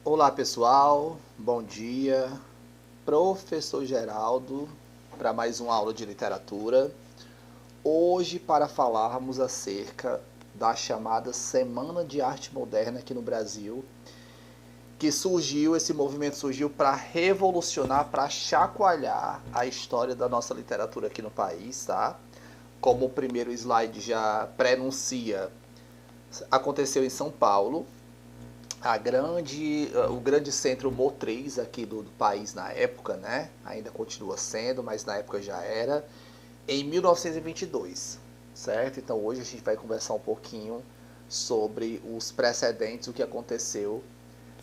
Olá pessoal, bom dia. Professor Geraldo para mais uma aula de literatura. Hoje para falarmos acerca da chamada Semana de Arte Moderna aqui no Brasil, que esse movimento surgiu para revolucionar, para chacoalhar a história da nossa literatura aqui no país, tá? Como o primeiro slide já prenuncia, aconteceu em São Paulo, o grande centro motriz aqui do país na época, né? Ainda continua sendo, mas na época já era, em 1922, certo? Então hoje a gente vai conversar um pouquinho sobre os precedentes, o que aconteceu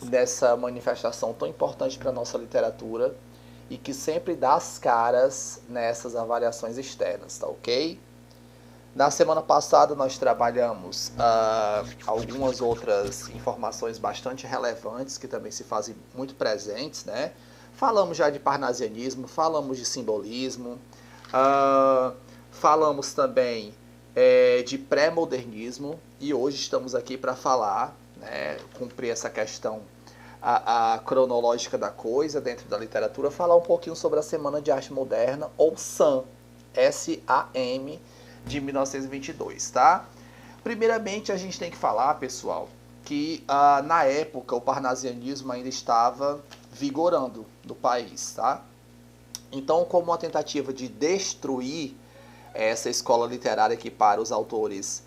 nessa manifestação tão importante para a nossa literatura e que sempre dá as caras nessas avaliações externas, tá ok? Na semana passada nós trabalhamos algumas outras informações bastante relevantes que também se fazem muito presentes, né? Falamos já de parnasianismo, falamos de simbolismo, falamos também de pré-modernismo e hoje estamos aqui para falar, né, cumprir essa questão a cronológica da coisa dentro da literatura, falar um pouquinho sobre a Semana de Arte Moderna, ou SAM, S-A-M, de 1922, tá? Primeiramente, a gente tem que falar, pessoal, que na época o parnasianismo ainda estava vigorando no país, tá? Então, como uma tentativa de destruir essa escola literária que para os autores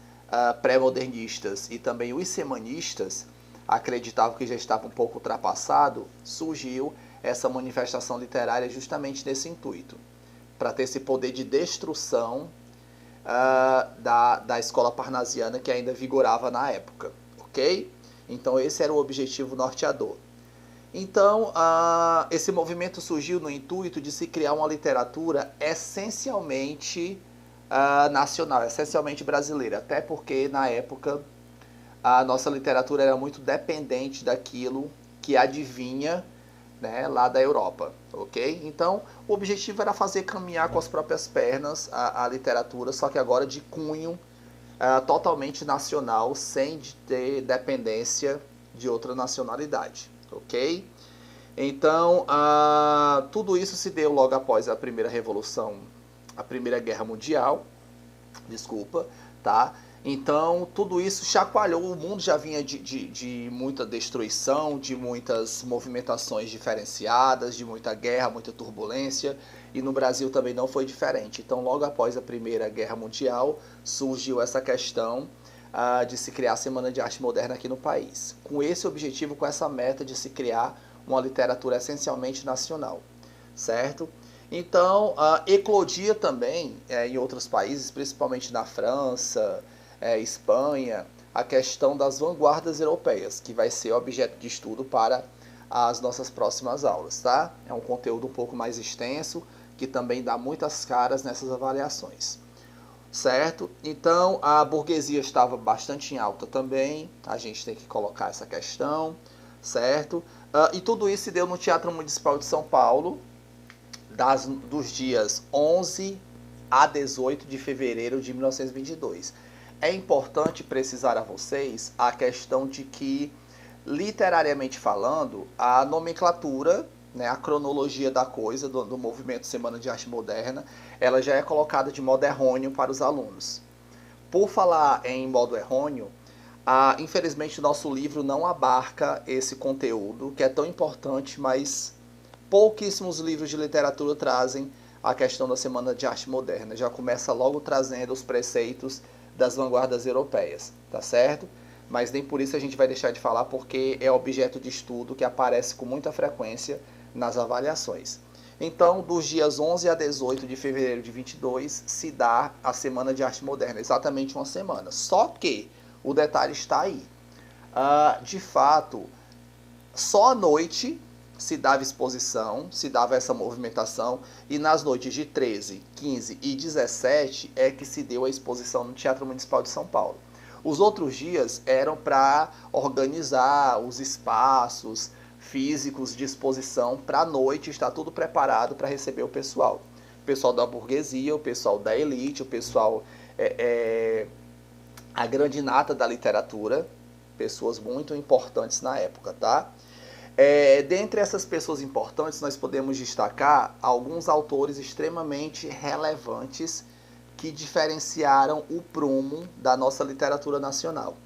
pré-modernistas e também os semanistas acreditavam que já estava um pouco ultrapassado, surgiu essa manifestação literária justamente nesse intuito, para ter esse poder de destruição da escola parnasiana que ainda vigorava na época, ok? Então esse era o objetivo norteador. Então esse movimento surgiu no intuito de se criar uma literatura essencialmente nacional, essencialmente brasileira, até porque na época a nossa literatura era muito dependente daquilo que advinha, né, lá da Europa, ok? Então, o objetivo era fazer caminhar com as próprias pernas a literatura, só que agora de cunho totalmente nacional, sem ter dependência de outra nacionalidade, ok? Então, tudo isso se deu logo após a primeira revolução, a Primeira Guerra Mundial, desculpa, tá? Então, tudo isso chacoalhou, o mundo já vinha de muita destruição, de muitas movimentações diferenciadas, de muita guerra, muita turbulência, e no Brasil também não foi diferente. Então, logo após a Primeira Guerra Mundial, surgiu essa questão de se criar a Semana de Arte Moderna aqui no país, com esse objetivo, com essa meta de se criar uma literatura essencialmente nacional, certo? Então, eclodia também em outros países, principalmente na França, Espanha, a questão das vanguardas europeias, que vai ser objeto de estudo para as nossas próximas aulas, tá? É um conteúdo um pouco mais extenso, que também dá muitas caras nessas avaliações, certo? Então, a burguesia estava bastante em alta também, a gente tem que colocar essa questão, certo? E tudo isso se deu no Teatro Municipal de São Paulo, dos dias 11 a 18 de fevereiro de 1922. É importante precisar a vocês a questão de que, literariamente falando, a nomenclatura, né, a cronologia da coisa, do movimento Semana de Arte Moderna, ela já é colocada de modo errôneo para os alunos. Por falar em modo errôneo, infelizmente o nosso livro não abarca esse conteúdo, que é tão importante, mas pouquíssimos livros de literatura trazem a questão da Semana de Arte Moderna. Já começa logo trazendo os preceitos das vanguardas europeias, tá certo? Mas nem por isso a gente vai deixar de falar, porque é objeto de estudo que aparece com muita frequência nas avaliações. Então, dos dias 11 a 18 de fevereiro de 22, se dá a Semana de Arte Moderna, exatamente uma semana. Só que o detalhe está aí. De fato, só à noite se dava exposição, se dava essa movimentação, e nas noites de 13, 15 e 17 é que se deu a exposição no Teatro Municipal de São Paulo. Os outros dias eram para organizar os espaços físicos de exposição para a noite estar tudo preparado para receber o pessoal. O pessoal da burguesia, o pessoal da elite, o pessoal, a grande nata da literatura, pessoas muito importantes na época, tá? Dentre essas pessoas importantes, nós podemos destacar alguns autores extremamente relevantes que diferenciaram o prumo da nossa literatura nacional.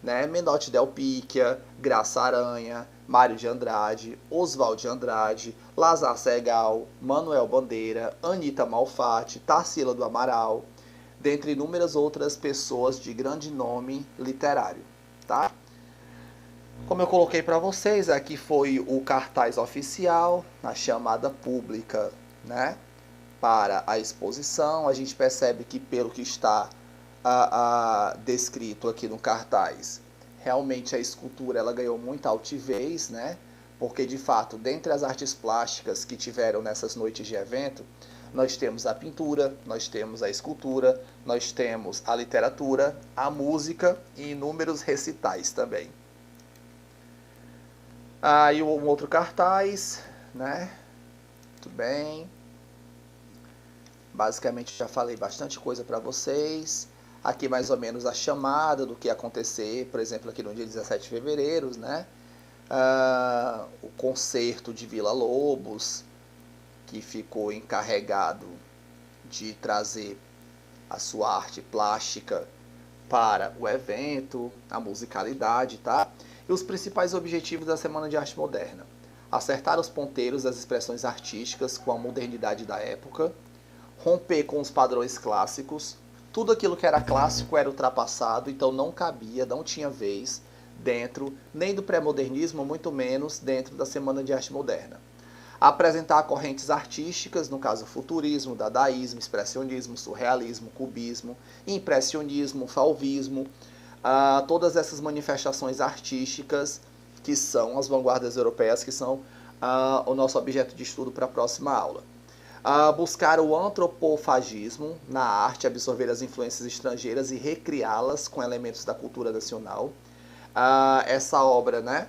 Né? Menotti Del Picchia, Graça Aranha, Mário de Andrade, Oswald de Andrade, Lazar Segall, Manuel Bandeira, Anita Malfatti, Tarsila do Amaral, dentre inúmeras outras pessoas de grande nome literário. Tá? Como eu coloquei para vocês, aqui foi o cartaz oficial, a chamada pública, né, para a exposição. A gente percebe que, pelo que está descrito aqui no cartaz, realmente a escultura ela ganhou muita altivez, né, porque de fato, dentre as artes plásticas que tiveram nessas noites de evento, nós temos a pintura, nós temos a escultura, nós temos a literatura, a música e inúmeros recitais também. Aí um outro cartaz, né? Tudo bem. Basicamente já falei bastante coisa para vocês. Aqui mais ou menos a chamada do que ia acontecer, por exemplo, aqui no dia 17 de fevereiro, né? O concerto de Vila Lobos, que ficou encarregado de trazer a sua arte plástica para o evento, a musicalidade, tá? E os principais objetivos da Semana de Arte Moderna: acertar os ponteiros das expressões artísticas com a modernidade da época, romper com os padrões clássicos. Tudo aquilo que era clássico era ultrapassado, então não cabia, não tinha vez dentro nem do pré-modernismo, muito menos dentro da Semana de Arte Moderna. Apresentar correntes artísticas, no caso futurismo, dadaísmo, expressionismo, surrealismo, cubismo, impressionismo, fauvismo, todas essas manifestações artísticas que são as vanguardas europeias, que são o nosso objeto de estudo para a próxima aula. Buscar o antropofagismo na arte, absorver as influências estrangeiras e recriá-las com elementos da cultura nacional. Essa obra, né?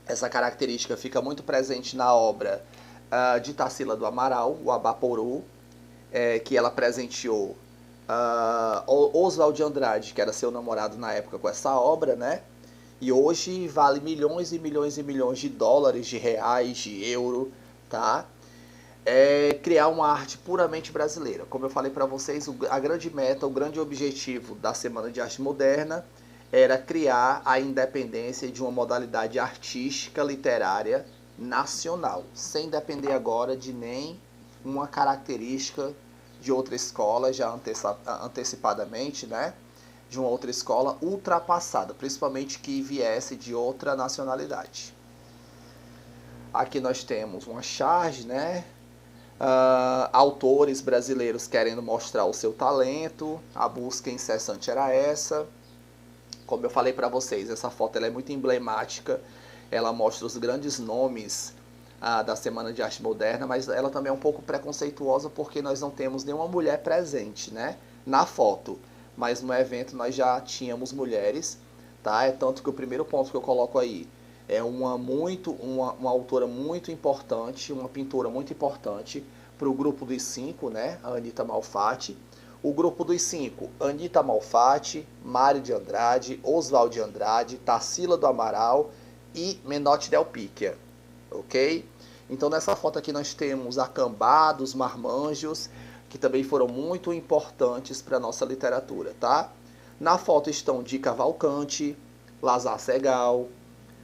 Essa característica fica muito presente na obra de Tarsila do Amaral, o Abaporu, que ela presenteou Oswald de Andrade, que era seu namorado na época, com essa obra, né? E hoje vale milhões e milhões e milhões de dólares, de reais, de euro, tá? Criar uma arte puramente brasileira. Como eu falei para vocês, a grande meta, o grande objetivo da Semana de Arte Moderna era criar a independência de uma modalidade artística literária nacional, sem depender agora de nenhuma característica de outra escola, já antecipadamente, né? De uma outra escola ultrapassada, principalmente que viesse de outra nacionalidade. Aqui nós temos uma charge, né? Autores brasileiros querendo mostrar o seu talento, a busca incessante era essa. Como eu falei para vocês, essa foto ela é muito emblemática, ela mostra os grandes nomes da Semana de Arte Moderna, mas ela também é um pouco preconceituosa porque nós não temos nenhuma mulher presente, né, na foto. Mas no evento nós já tínhamos mulheres, tá? É tanto que o primeiro ponto que eu coloco aí é uma autora muito importante, uma pintora muito importante para o grupo dos 5, né, a Anita Malfatti. O grupo dos 5, Anita Malfatti, Mário de Andrade, Oswald de Andrade, Tarsila do Amaral e Menotti Del Picchia, ok? Então nessa foto aqui nós temos a Cambados, Marmanjos, que também foram muito importantes para a nossa literatura, tá? Na foto estão Di Cavalcanti, Lazar Segall,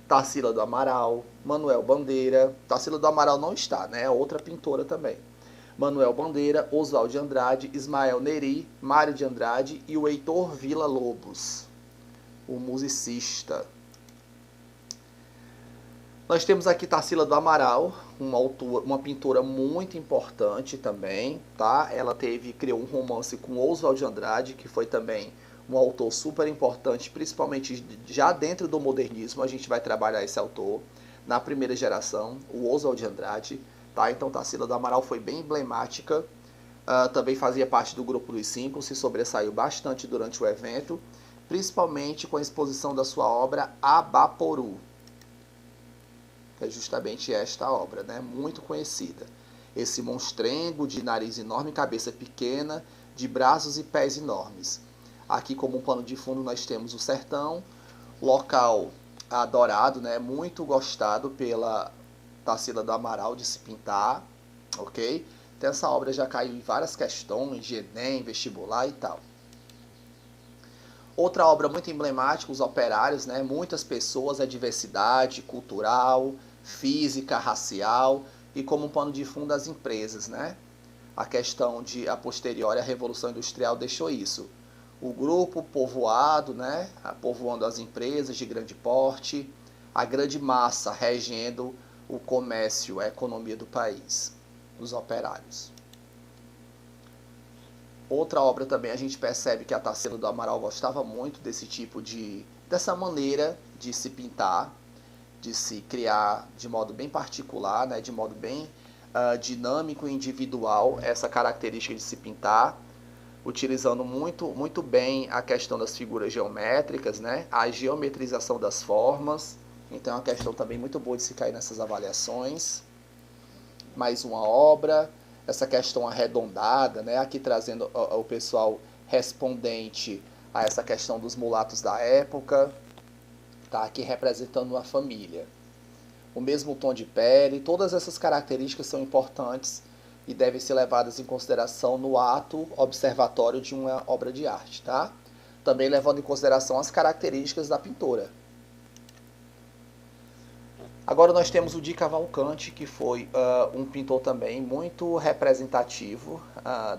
Tarsila do Amaral, Manuel Bandeira. Tarsila do Amaral não está, né? É outra pintora também. Manuel Bandeira, Oswald de Andrade, Ismael Neri, Mário de Andrade e o Heitor Villa-Lobos, o musicista. Nós temos aqui Tarsila do Amaral, uma pintora muito importante também, tá? Ela criou um romance com Oswald de Andrade, que foi também um autor super importante, principalmente já dentro do modernismo. A gente vai trabalhar esse autor na primeira geração, o Oswald de Andrade. Tá? Então Tarsila do Amaral foi bem emblemática, também fazia parte do grupo dos 5, se sobressaiu bastante durante o evento, principalmente com a exposição da sua obra Abaporu, que é justamente esta obra, né? Muito conhecida. Esse monstrengo de nariz enorme, cabeça pequena, de braços e pés enormes. Aqui como um pano de fundo nós temos o sertão, local adorado, né? Muito gostado pela Tarsila do Amaral de se pintar, ok? Então essa obra já caiu em várias questões de Enem, vestibular e tal. Outra obra muito emblemática, Os Operários, né? Muitas pessoas, a diversidade cultural, física, racial e como um pano de fundo as empresas, né? A questão de a posteriori à Revolução Industrial deixou isso. O grupo povoado, né? Povoando as empresas de grande porte, a grande massa regendo o comércio, a economia do país, os operários. Outra obra também a gente percebe que a Tarsila do Amaral gostava muito desse tipo dessa maneira de se pintar, de se criar de modo bem particular, né, de modo bem dinâmico e individual, essa característica de se pintar, utilizando muito bem a questão das figuras geométricas, né, a geometrização das formas. Então é uma questão também muito boa de se cair nessas avaliações. Mais uma obra, essa questão arredondada, né? Aqui trazendo o pessoal respondente a essa questão dos mulatos da época, tá? Aqui representando uma família. O mesmo tom de pele, todas essas características são importantes e devem ser levadas em consideração no ato observatório de uma obra de arte, tá? Também levando em consideração as características da pintora. Agora nós temos o Di Cavalcanti, que foi um pintor também muito representativo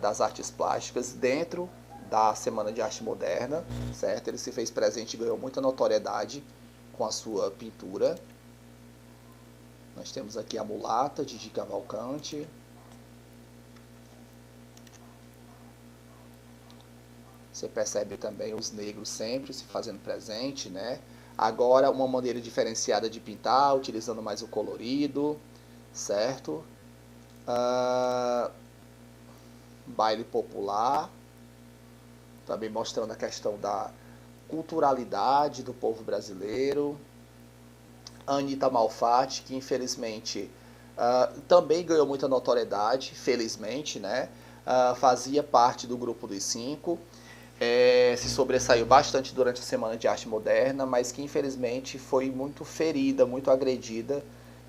das artes plásticas dentro da Semana de Arte Moderna, certo? Ele se fez presente e ganhou muita notoriedade com a sua pintura. Nós temos aqui a Mulata, de Di Cavalcanti. Você percebe também os negros sempre se fazendo presente, né? Agora uma maneira diferenciada de pintar, utilizando mais o colorido, certo? Baile popular, também mostrando a questão da culturalidade do povo brasileiro. Anita Malfatti, que infelizmente também ganhou muita notoriedade, felizmente, né? Fazia parte do grupo dos 5. Se sobressaiu bastante durante a Semana de Arte Moderna, mas que infelizmente foi muito ferida, muito agredida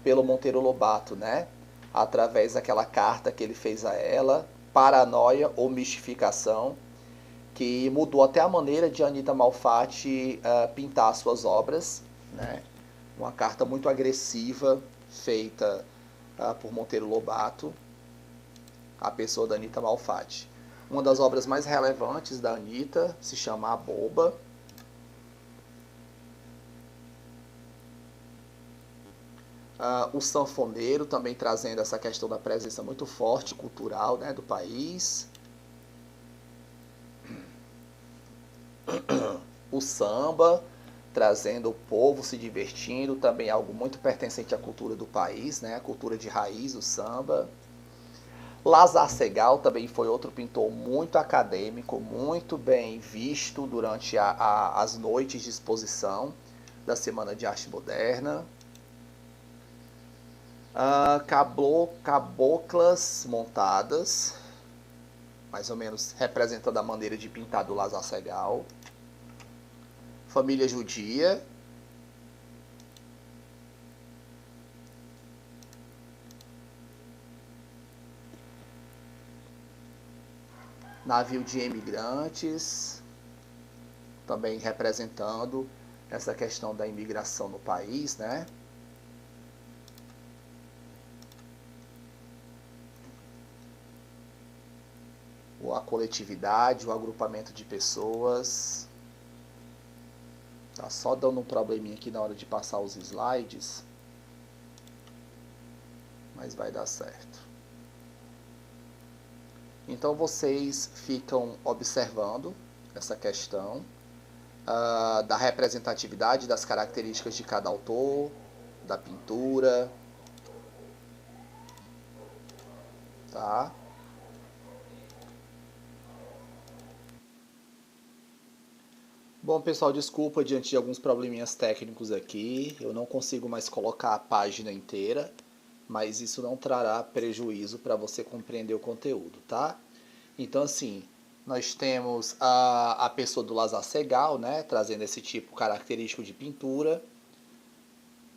pelo Monteiro Lobato, né? Através daquela carta que ele fez a ela, Paranoia ou Mistificação, que mudou até a maneira de Anita Malfatti pintar suas obras, né? Uma carta muito agressiva, feita por Monteiro Lobato, a pessoa da Anita Malfatti. Uma das obras mais relevantes da Anita se chama A Boba. O Sanfoneiro, também trazendo essa questão da presença muito forte cultural, né, do país. O Samba, trazendo o povo se divertindo, também algo muito pertencente à cultura do país, né, a cultura de raiz, o samba. Lazar Segal também foi outro pintor muito acadêmico, muito bem visto durante as noites de exposição da Semana de Arte Moderna. Caboclas montadas, mais ou menos representando a maneira de pintar do Lazar Segal. Família Judia. Navio de imigrantes, também representando essa questão da imigração no país, né? A coletividade, o agrupamento de pessoas. Tá só dando um probleminha aqui na hora de passar os slides, mas vai dar certo. Então vocês ficam observando essa questão da representatividade das características de cada autor, da pintura, tá? Bom, pessoal, desculpa diante de alguns probleminhas técnicos aqui, eu não consigo mais colocar a página inteira, mas isso não trará prejuízo para você compreender o conteúdo, tá? Então, assim, nós temos a pessoa do Lazar Segal, né, trazendo esse tipo característico de pintura.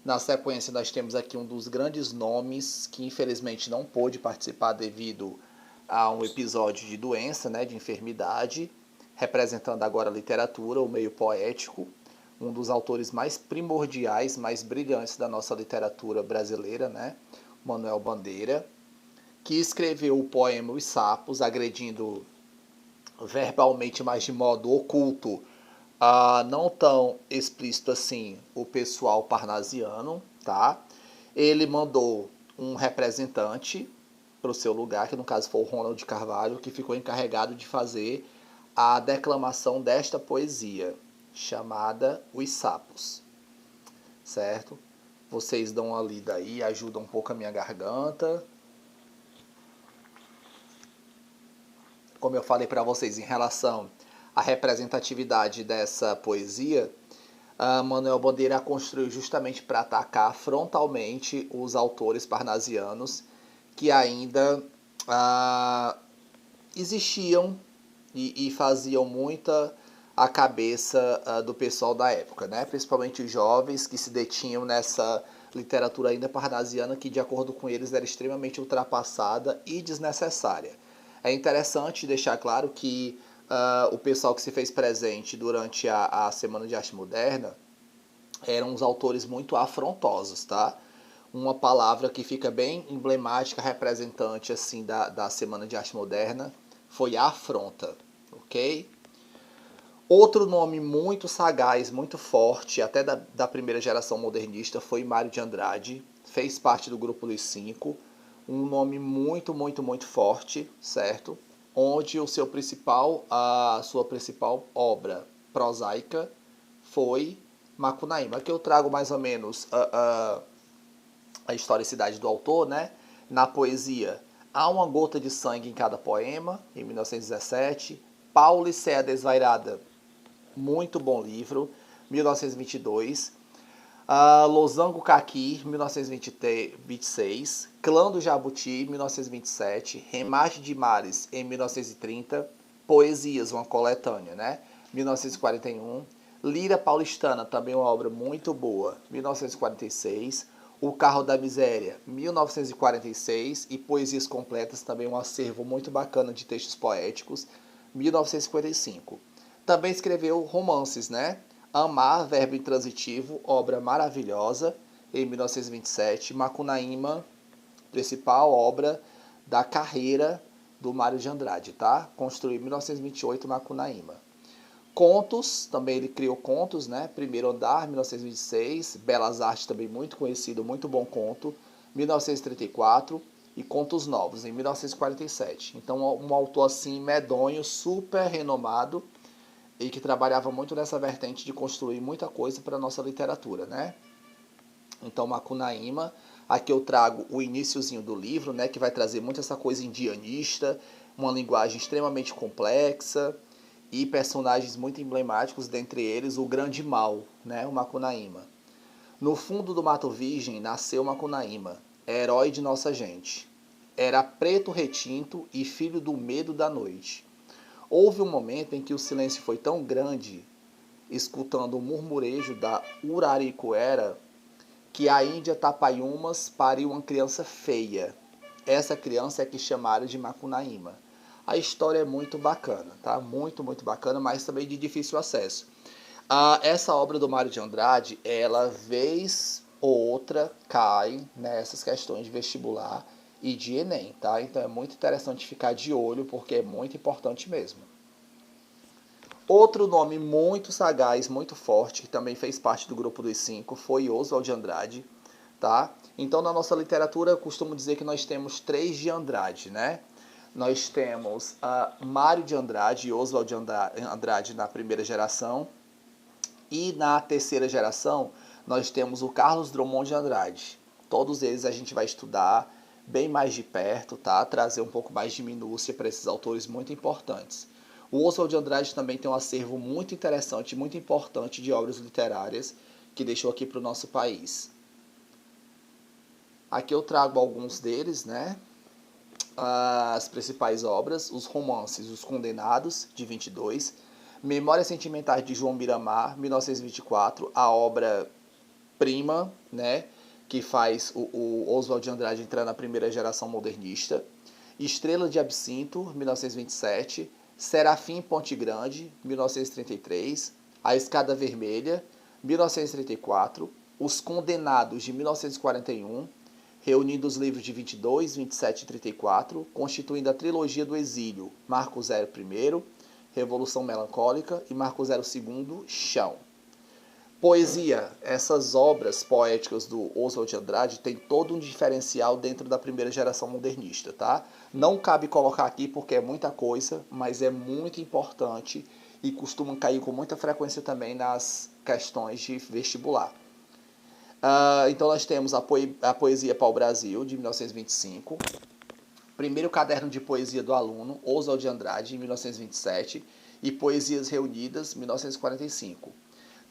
Na sequência, nós temos aqui um dos grandes nomes que infelizmente não pôde participar devido a um episódio de doença, né, de enfermidade, representando agora a literatura, o meio poético, um dos autores mais primordiais, mais brilhantes da nossa literatura brasileira, né, Manuel Bandeira, que escreveu o poema Os Sapos, agredindo verbalmente, mas de modo oculto, não tão explícito assim, o pessoal parnasiano, tá? Ele mandou um representante para o seu lugar, que no caso foi o Ronald Carvalho, que ficou encarregado de fazer a declamação desta poesia, chamada Os Sapos, certo? Vocês dão uma lida aí, ajudam um pouco a minha garganta. Como eu falei para vocês em relação à representatividade dessa poesia, Manuel Bandeira a construiu justamente para atacar frontalmente os autores parnasianos que ainda existiam e faziam muita a cabeça do pessoal da época, né? Principalmente os jovens que se detinham nessa literatura ainda parnasiana que, de acordo com eles, era extremamente ultrapassada e desnecessária. É interessante deixar claro que o pessoal que se fez presente durante a Semana de Arte Moderna eram uns autores muito afrontosos, tá? Uma palavra que fica bem emblemática, representante assim da Semana de Arte Moderna, foi afronta, ok? Outro nome muito sagaz, muito forte, até da primeira geração modernista, foi Mário de Andrade, fez parte do grupo dos Cinco, um nome muito, muito, muito forte, certo? Onde a sua principal obra prosaica foi Macunaíma. Aqui eu trago mais ou menos a historicidade do autor, né? Na poesia, Há uma Gota de Sangue em Cada Poema, em 1917. Paulo e Céia Desvairada, muito bom livro, 1922. Losango Caqui, 1926. Clã do Jabuti, 1927. Remate de Mares, em 1930. Poesias, uma coletânea, né? 1941. Lira Paulistana, também uma obra muito boa, 1946. O Carro da Miséria, 1946. E Poesias Completas, também um acervo muito bacana de textos poéticos, 1955. Também escreveu romances, né? Amar, Verbo Intransitivo, obra maravilhosa, em 1927. Macunaíma, principal obra da carreira do Mário de Andrade, tá? Construiu em 1928 Macunaíma. Contos, também ele criou contos, né? Primeiro Andar, 1926. Belas Artes, também muito conhecido, muito bom conto, 1934. E Contos Novos, em 1947. Então, um autor assim, medonho, super renomado, e que trabalhava muito nessa vertente de construir muita coisa para a nossa literatura, né? Então, Macunaíma, aqui eu trago o iniciozinho do livro, né, que vai trazer muito essa coisa indianista, uma linguagem extremamente complexa e personagens muito emblemáticos, dentre eles o Grande Mal, né, o Macunaíma. No fundo do Mato Virgem nasceu Macunaíma, herói de nossa gente. Era preto retinto e filho do medo da noite. Houve um momento em que o silêncio foi tão grande, escutando o murmurejo da Uraricoera, que a Índia Tapaiumas pariu uma criança feia. Essa criança é que chamaram de Macunaíma. A história é muito bacana, tá? Muito, muito bacana, mas também de difícil acesso. Essa obra do Mário de Andrade, ela vez ou outra cai nessas questões de vestibular e de Enem, tá? Então é muito interessante ficar de olho, porque é muito importante mesmo. Outro nome muito sagaz, muito forte, que também fez parte do grupo dos Cinco, foi Oswald de Andrade, tá? Então, na nossa literatura, eu costumo dizer que nós temos três de Andrade, né? Nós temos Mário de Andrade e Oswald de Andrade na primeira geração, e na terceira geração, nós temos o Carlos Drummond de Andrade. Todos eles a gente vai estudar bem mais de perto, tá? Trazer um pouco mais de minúcia para esses autores muito importantes. O Oswald de Andrade também tem um acervo muito interessante, muito importante de obras literárias que deixou aqui para o nosso país. Aqui eu trago alguns deles, né? As principais obras, os romances Os Condenados, de 22, Memórias Sentimentais de João Miramar, 1924, a obra prima, né, que faz o Oswald de Andrade entrar na primeira geração modernista. Estrela de Absinto, 1927. Serafim Ponte Grande, 1933. A Escada Vermelha, 1934. Os Condenados, de 1941. Reunindo os livros de 22, 27 e 34, constituindo a trilogia do exílio, Marco Zero I, Revolução Melancólica, e Marco Zero II, Chão. Poesia. Essas obras poéticas do Oswald de Andrade têm todo um diferencial dentro da primeira geração modernista, tá? Não cabe colocar aqui porque é muita coisa, mas é muito importante e costuma cair com muita frequência também nas questões de vestibular. Então nós temos a Poesia Pau-Brasil, de 1925. Primeiro caderno de poesia do aluno, Oswald de Andrade, em 1927. E Poesias Reunidas, 1945.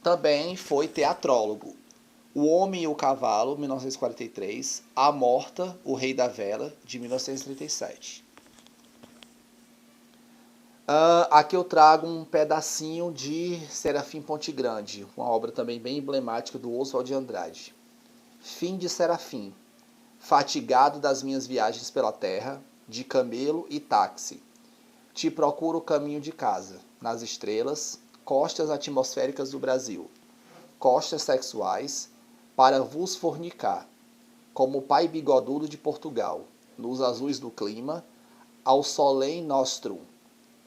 Também foi teatrólogo. O Homem e o Cavalo, 1943. A Morta, o Rei da Vela, de 1937. Aqui eu trago um pedacinho de Serafim Ponte Grande, uma obra também bem emblemática do Oswald de Andrade. Fim de Serafim. Fatigado das minhas viagens pela terra, de camelo e táxi. Te procuro o caminho de casa, nas estrelas, costas atmosféricas do Brasil, costas sexuais, para vos fornicar, como o pai bigodudo de Portugal, nos azuis do clima, ao solém nostrum,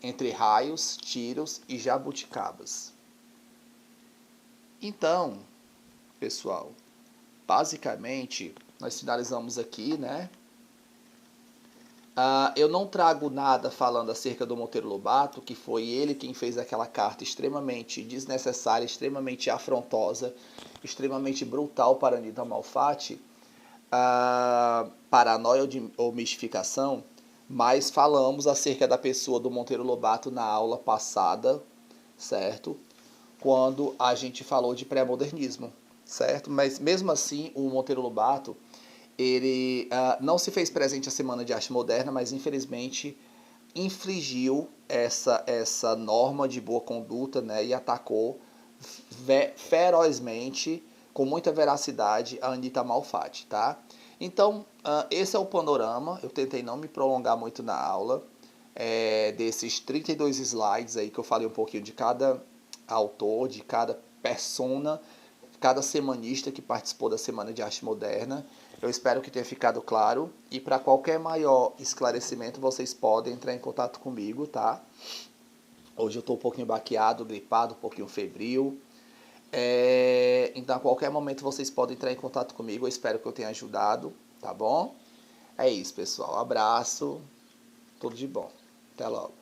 entre raios, tiros e jabuticabas. Então, pessoal, basicamente, nós finalizamos aqui, né? Eu não trago nada falando acerca do Monteiro Lobato, que foi ele quem fez aquela carta extremamente desnecessária, extremamente afrontosa, extremamente brutal para Anita Malfatti, paranoia ou mistificação, mas falamos acerca da pessoa do Monteiro Lobato na aula passada, certo? Quando a gente falou de pré-modernismo, certo? Mas mesmo assim, o Monteiro Lobato, ele não se fez presente a Semana de Arte Moderna, mas infelizmente infringiu essa norma de boa conduta, né, e atacou ferozmente, com muita veracidade, a Anita Malfatti, tá? Então, esse é o panorama. Eu tentei não me prolongar muito na aula, desses 32 slides aí que eu falei um pouquinho de cada autor, de cada persona, cada semanista que participou da Semana de Arte Moderna. Eu espero que tenha ficado claro. E para qualquer maior esclarecimento, vocês podem entrar em contato comigo, tá? Hoje eu estou um pouquinho baqueado, gripado, um pouquinho febril. Então, a qualquer momento, vocês podem entrar em contato comigo. Eu espero que eu tenha ajudado, tá bom? É isso, pessoal. Abraço. Tudo de bom. Até logo.